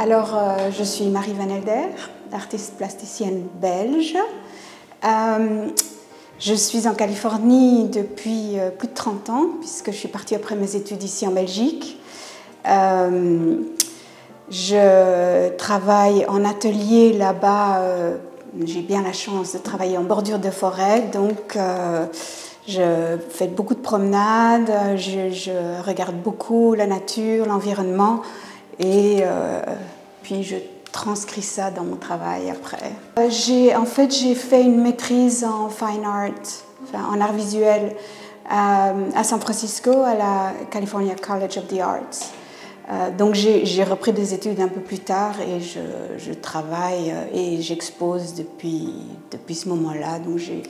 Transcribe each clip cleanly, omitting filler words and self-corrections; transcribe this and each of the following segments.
Je suis Marie Van Helder, artiste plasticienne belge. Je suis en Californie depuis plus de 30 ans, puisque je suis partie après mes études ici en Belgique. Je travaille en atelier là-bas. J'ai bien la chance de travailler en bordure de forêt, donc je fais beaucoup de promenades, je regarde beaucoup la nature, l'environnement et puis je transcris ça dans mon travail après. J'ai fait une maîtrise en fine art, en art visuel à San Francisco, à la California College of the Arts. Donc j'ai repris des études un peu plus tard et je travaille et j'expose depuis ce moment-là. Donc j'ai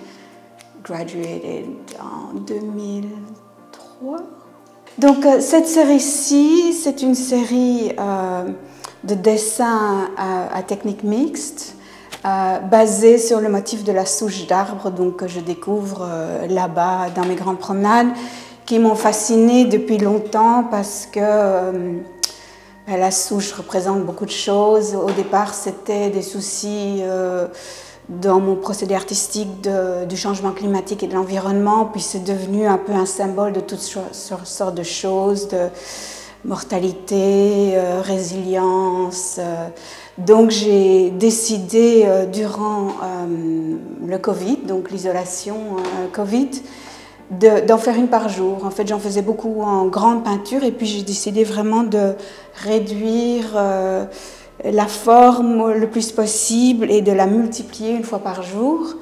graduated en 2003. Donc cette série-ci, c'est une série de dessins à technique mixte basée sur le motif de la souche d'arbre que je découvre là-bas dans mes grandes promenades, qui m'ont fascinée depuis longtemps parce que la souche représente beaucoup de choses. Au départ, c'était des soucis dans mon procédé artistique du changement climatique et de l'environnement, puis c'est devenu un peu un symbole de toutes sortes de choses, de mortalité, résilience. Donc j'ai décidé durant le Covid, donc l'isolation Covid, d'en faire une par jour. En fait, j'en faisais beaucoup en grande peinture et puis j'ai décidé vraiment de réduire la forme le plus possible et de la multiplier une fois par jour.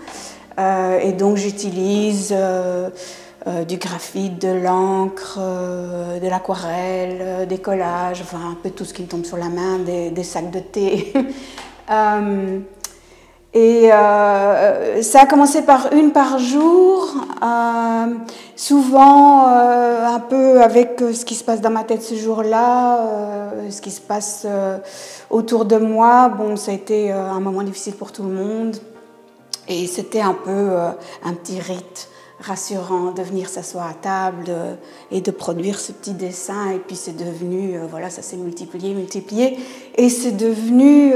Et donc j'utilise du graphite, de l'encre, de l'aquarelle, des collages, enfin un peu tout ce qui me tombe sur la main, des sacs de thé. Ça a commencé par une par jour, souvent un peu avec ce qui se passe dans ma tête ce jour-là, ce qui se passe autour de moi. Bon, ça a été un moment difficile pour tout le monde et c'était un peu un petit rite rassurant de venir s'asseoir à table et de produire ce petit dessin. Et puis c'est devenu, voilà, ça s'est multiplié et c'est devenu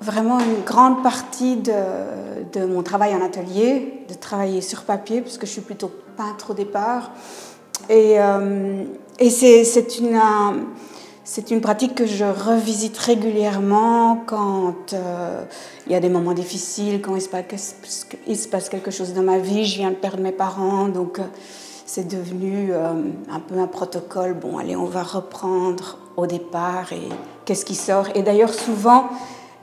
vraiment une grande partie de mon travail en atelier, de travailler sur papier, puisque je suis plutôt peintre au départ. Et c'est une pratique que je revisite régulièrement quand il y a des moments difficiles, quand il se passe quelque chose dans ma vie. Je viens de perdre mes parents, donc c'est devenu un peu un protocole. Bon, allez, on va reprendre au départ et qu'est-ce qui sort. Et d'ailleurs, souvent,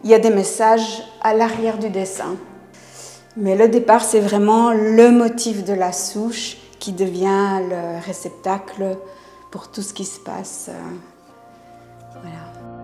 il y a des messages à l'arrière du dessin. Mais le départ, c'est vraiment le motif de la souche qui devient le réceptacle pour tout ce qui se passe. Voilà.